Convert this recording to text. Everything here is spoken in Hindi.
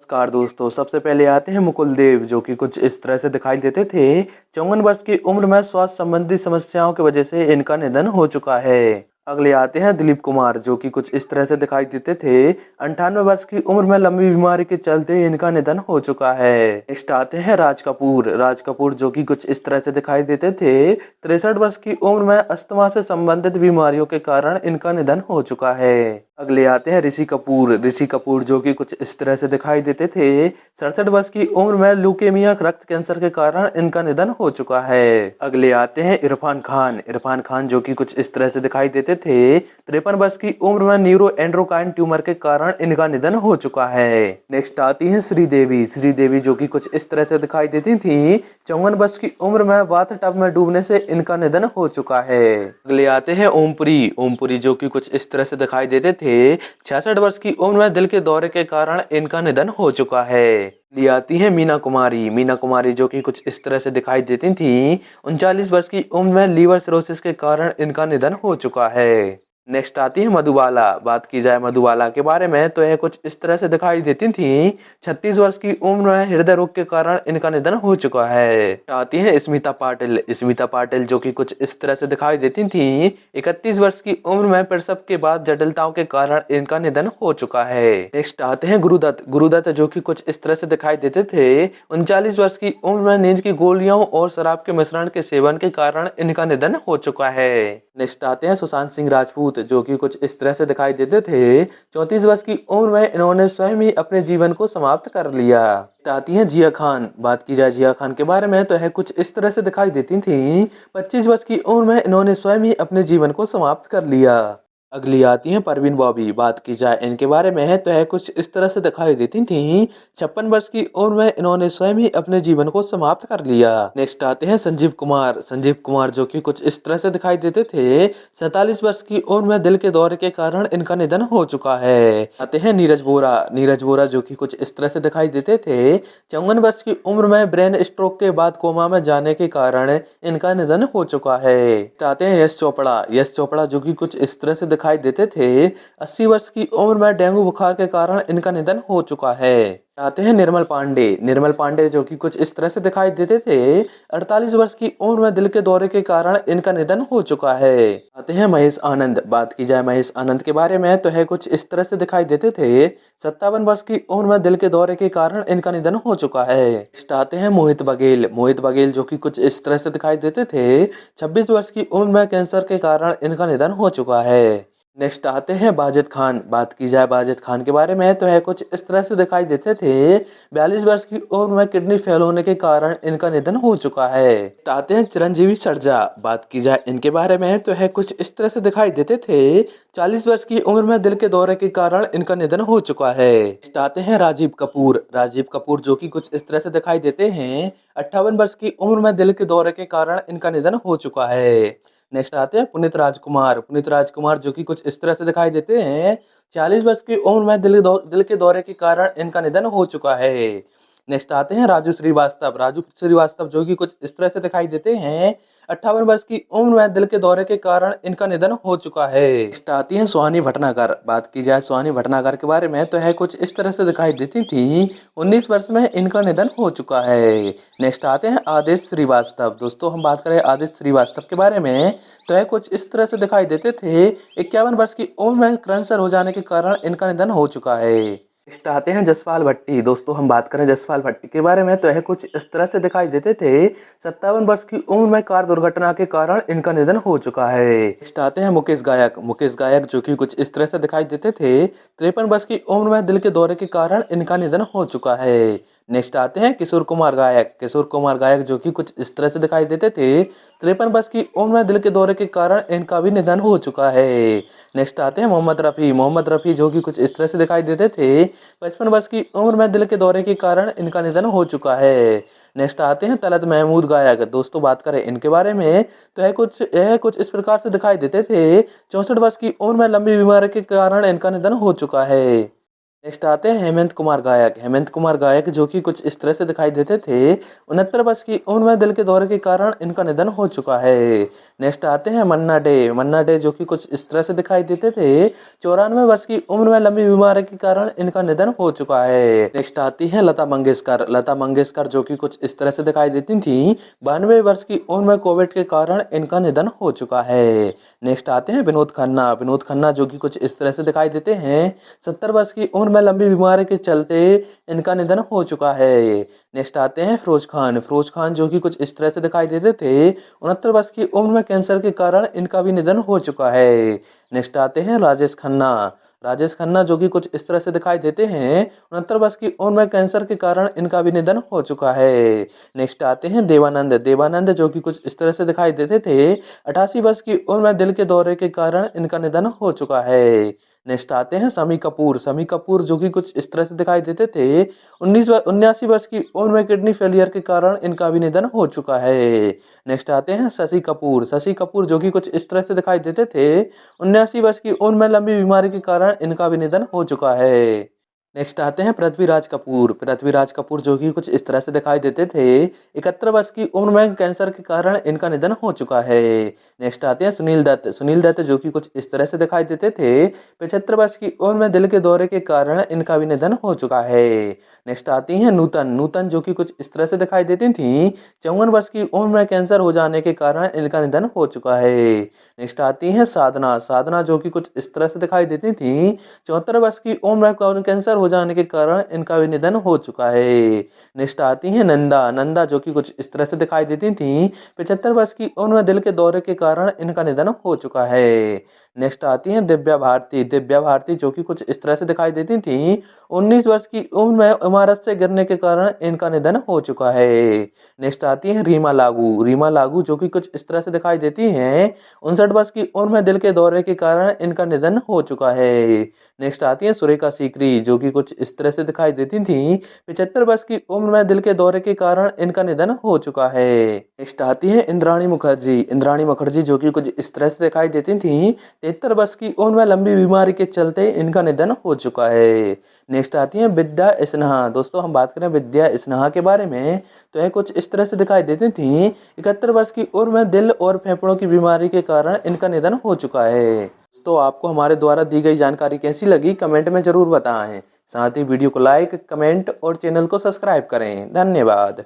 नमस्कार दोस्तों, सबसे पहले आते हैं मुकुल देव जो कि कुछ इस तरह से दिखाई देते थे। 54 वर्ष की उम्र में स्वास्थ्य संबंधी समस्याओं की वजह से इनका निधन हो चुका है। अगले आते हैं दिलीप कुमार जो कि कुछ इस तरह से दिखाई देते थे। 98 वर्ष की उम्र में लंबी बीमारी के चलते इनका निधन हो चुका है। नेक्स्ट आते हैं राज कपूर जो कि कुछ इस तरह से दिखाई देते थे। 63 वर्ष की उम्र में अस्थमा से संबंधित बीमारियों के कारण इनका निधन हो चुका है। अगले आते हैं ऋषि कपूर जो कि कुछ इस तरह से दिखाई देते थे। 67 वर्ष की उम्र में ल्यूकेमिया रक्त कैंसर के कारण इनका निधन हो चुका है। अगले आते हैं इरफान खान जो कि कुछ इस तरह से दिखाई देते थे। 53 वर्ष की उम्र में न्यूरो एंड्रोक्राइन ट्यूमर के कारण इनका निधन हो चुका है। नेक्स्ट आती है श्री देवी जो कि कुछ इस तरह से दिखाई देती थी। 54 वर्ष की उम्र में बाथ टब में डूबने से इनका निधन हो चुका है। अगले आते हैं ओमपुरी जो कि कुछ इस तरह से दिखाई देते थे। 66 वर्ष की उम्र में दिल के दौरे के कारण इनका निधन हो चुका है। ये आती है मीना कुमारी जो कि कुछ इस तरह से दिखाई देती थी। 39 वर्ष की उम्र में लीवर सिरोसिस के कारण इनका निधन हो चुका है। नेक्स्ट आती है मधुबाला। बात की जाए मधुबाला के बारे में तो यह कुछ इस तरह से दिखाई देती थी। 36 वर्ष की उम्र में हृदय रोग के कारण इनका निधन हो चुका है। आती है स्मिता पाटिल जो कि कुछ इस तरह से दिखाई देती थी। 31 वर्ष की उम्र में प्रसव के बाद जटिलताओं के कारण इनका निधन हो चुका है। नेक्स्ट आते हैं गुरुदत्त जो कि कुछ इस तरह से दिखाई देते थे। 39 वर्ष की उम्र में नींद की गोलियों और शराब के मिश्रण के सेवन के कारण इनका निधन हो चुका है। नेक्स्ट आते हैं सुशांत सिंह राजपूत जो कि कुछ इस तरह से दिखाई देते थे। 34 वर्ष की उम्र में इन्होंने स्वयं ही अपने जीवन को समाप्त कर लिया। आती हैं जिया खान। बात की जाए जिया खान के बारे में तो यह कुछ इस तरह से दिखाई देती थी। 25 वर्ष की उम्र में इन्होंने स्वयं ही अपने जीवन को समाप्त कर लिया। अगली आती हैं परवीन बॉबी। बात की जाए इनके बारे में तो यह कुछ इस तरह से दिखाई देती थी। 56 वर्ष की उम्र में इन्होंने स्वयं ही अपने जीवन को समाप्त कर लिया। नेक्स्ट आते हैं संजीव कुमार जो कि कुछ इस तरह से दिखाई देते थे। 47 वर्ष की उम्र में दिल के दौरे के कारण इनका निधन हो चुका है। आते हैं नीरज बोरा जो कि कुछ इस तरह से दिखाई देते थे। 54 वर्ष की उम्र में ब्रेन स्ट्रोक के बाद कोमा में जाने के कारण इनका निधन हो चुका है। आते हैं यश चोपड़ा जो कि कुछ इस तरह से दिखाई देते थे। 80 वर्ष की उम्र में डेंगू बुखार के कारण इनका निधन हो चुका है। आते हैं निर्मल पांडे जो कि कुछ इस तरह से दिखाई देते थे। 48 वर्ष की उम्र में दिल के दौरे के कारण इनका निधन हो चुका है। आते हैं महेश आनंद। बात की जाए महेश आनंद के बारे में तो है कुछ इस तरह से दिखाई देते थे। 57 वर्ष की उम्र में दिल के दौरे के कारण इनका निधन हो चुका है। नेक्स्ट आते हैं मोहित बघेल जो कि कुछ इस तरह से दिखाई देते थे। 26 वर्ष की उम्र में कैंसर के कारण इनका निधन हो चुका है। नेक्स्ट आते हैं बाजिद खान। बात की जाए बाजिद खान के बारे में तो है कुछ इस तरह से दिखाई देते थे। 42 वर्ष की उम्र में किडनी फेल होने के कारण इनका निधन हो चुका है। आते हैं चिरंजीवी सरजा। बात की जाए इनके बारे में तो है कुछ इस तरह से दिखाई देते थे। 40 वर्ष की उम्र में दिल के दौरे के कारण इनका निधन हो चुका है। आते हैं राजीव कपूर जो कि कुछ इस तरह से दिखाई देते हैं। 58 वर्ष की उम्र में दिल के दौरे के कारण इनका निधन हो चुका है। नेक्स्ट आते हैं पुनीत राजकुमार जो कि कुछ इस तरह से दिखाई देते हैं। 40 वर्ष की उम्र में दिल के दौरे के कारण इनका निधन हो चुका है। नेक्स्ट आते हैं राजू श्रीवास्तव जो कि कुछ इस तरह से दिखाई देते हैं। 58 वर्ष की उम्र में दिल के दौरे के कारण इनका निधन हो चुका है। नेक्स्ट आती है सुहानी भटनागर। बात की जाए सुहानी भटनागर के बारे में तो है कुछ इस तरह से दिखाई देती थी। 19 वर्ष में इनका निधन हो चुका है। नेक्स्ट आते हैं आदेश श्रीवास्तव। दोस्तों हम बात करें आदेश श्रीवास्तव के बारे में तो है कुछ इस तरह से दिखाई देते थे। 51 वर्ष की उम्र में कैंसर हो जाने के कारण इनका निधन हो चुका है। नेक्स्ट आते हैं जसपाल भट्टी। दोस्तों हम बात करें जसपाल भट्टी के बारे में तो यह कुछ इस तरह से दिखाई देते थे। 57 वर्ष की उम्र में कार दुर्घटना के कारण इनका निधन हो चुका है। नेक्स्ट आते हैं मुकेश गायक जो कि कुछ इस तरह से दिखाई देते थे। 53 वर्ष की उम्र में दिल के दौरे के कारण इनका निधन हो चुका है। नेक्स्ट आते हैं किशोर कुमार गायक जो कि कुछ इस तरह से दिखाई देते थे। 53 वर्ष की उम्र में दिल के दौरे के कारण इनका भी निधन हो चुका है। नेक्स्ट आते हैं मोहम्मद रफ़ी जो कि कुछ इस तरह से दिखाई देते थे। 55 वर्ष की उम्र में दिल के दौरे के कारण इनका निधन हो चुका है। नेक्स्ट आते हैं तलत महमूद गायक। दोस्तों बात करें इनके बारे में तो यह कुछ इस प्रकार से दिखाई देते थे। 64 वर्ष की उम्र में लंबी बीमारी के कारण इनका निधन हो चुका है। नेक्स्ट आते हैं हेमंत कुमार गायक। हेमंत कुमार गायक जो कि कुछ इस तरह से दिखाई देते थे। 69 वर्ष की उम्र में दिल के दौरे के कारण इनका निधन हो चुका है। नेक्स्ट आते हैं मन्ना डे। मन्ना डे जो कि कुछ इस तरह से दिखाई देते थे। 94 वर्ष की उम्र में लंबी बीमारी के कारण इनका निधन हो चुका है। नेक्स्ट आती है लता मंगेशकर। लता मंगेशकर जो कि कुछ इस तरह से दिखाई देती थी। 92 वर्ष की उम्र में कोविड के कारण इनका निधन हो चुका है। नेक्स्ट आते हैं विनोद खन्ना। विनोद खन्ना जो कि कुछ इस तरह से दिखाई देते हैं। 70 वर्ष की उम्र में लंबी बीमारी के चलते इनका निधन हो चुका है। नेक्स्ट आते हैं फिरोज खान। फिरोज खान जो कि कुछ इस तरह से दिखाई देते थे। 69 वर्ष की उम्र में कैंसर के कारण इनका भी निधन हो चुका है। नेक्स्ट आते हैं राजेश खन्ना। राजेश खन्ना जो कि कुछ इस तरह से दिखाई देते हैं। 69 वर्ष की उम्र में कैंसर के कारण इनका भी निधन हो चुका है। नेक्स्ट आते हैं देवानंद। देवानंद जो कि कुछ इस तरह से दिखाई देते थे। 88 वर्ष की उम्र में दिल के दौरे के कारण इनका निधन हो चुका है। नेक्स्ट आते हैं शम्मी कपूर। शम्मी कपूर जो कि कुछ इस तरह से दिखाई देते थे। 79 वर्ष की उम्र में किडनी फेलियर के कारण इनका भी निधन हो चुका है। नेक्स्ट आते हैं शशि कपूर। शशि कपूर जो कि कुछ इस तरह से दिखाई देते थे। 79 वर्ष की उम्र में लंबी बीमारी के कारण इनका भी निधन हो चुका है। नेक्स्ट आते हैं पृथ्वीराज कपूर। पृथ्वीराज कपूर जो कि कुछ इस तरह से दिखाई देते थे। 71 वर्ष की उम्र में कैंसर के कारण इनका निधन हो चुका है। नेक्स्ट आते हैं सुनील दत्त। सुनील दत्त जो कि कुछ इस तरह से दिखाई देते थे। 75 वर्ष की उम्र में दिल के दौरे के कारण इनका भी निधन हो चुका है। नेक्स्ट आती हैं नूतन। नूतन जो कि कुछ इस तरह से दिखाई देती थी। 54 वर्ष की उम्र में कैंसर हो जाने के कारण इनका निधन हो चुका है। नेक्स्ट आती हैं साधना। साधना जो कि कुछ इस तरह से दिखाई देती थी। 74 वर्ष की उम्र में कैंसर हो जाने के कारण इनका भी निधन हो चुका है। नेक्स्ट आती हैं नंदा। नंदा जो कि कुछ इस तरह से दिखाई देती थी। 75 वर्ष की उम्र में दिल के दौरे के कारण इनका निधन हो चुका है। नेक्स्ट आती हैं दिव्या भारती। दिव्या भारती जो कि कुछ इस तरह से दिखाई देती थी। 19 वर्ष की उम्र में इमारत से गिरने के कारण इनका निधन हो चुका है। नेक्स्ट आती हैं रीमा लागू। रीमा लागू जो कि कुछ इस तरह से दिखाई देती हैं। 59 वर्ष की उम्र में दिल के दौरे के कारण इनका निधन हो चुका है। नेक्स्ट आती हैं सुरेखा सीकरी जो कि कुछ इस तरह से दिखाई देती थी। 75 वर्ष की उम्र में दिल के दौरे के कारण इनका निधन हो चुका है। नेक्स्ट आती है इंद्राणी मुखर्जी। इंद्राणी मुखर्जी जो कि कुछ इस तरह से दिखाई देती थी। 73 वर्ष की उम्र में लंबी बीमारी के चलते इनका निधन हो चुका है। नेक्स्ट आती है विद्या स्नेहा। दोस्तों हम बात करें विद्या स्नेहा के बारे में तो यह कुछ इस तरह से दिखाई देती थी। 71 वर्ष की उम्र में दिल और फेफड़ों की बीमारी के कारण इनका निधन हो चुका है। तो आपको हमारे द्वारा दी गई जानकारी कैसी लगी कमेंट में जरूर बताएं। साथ ही वीडियो को लाइक, कमेंट और चैनल को सब्सक्राइब करें। धन्यवाद।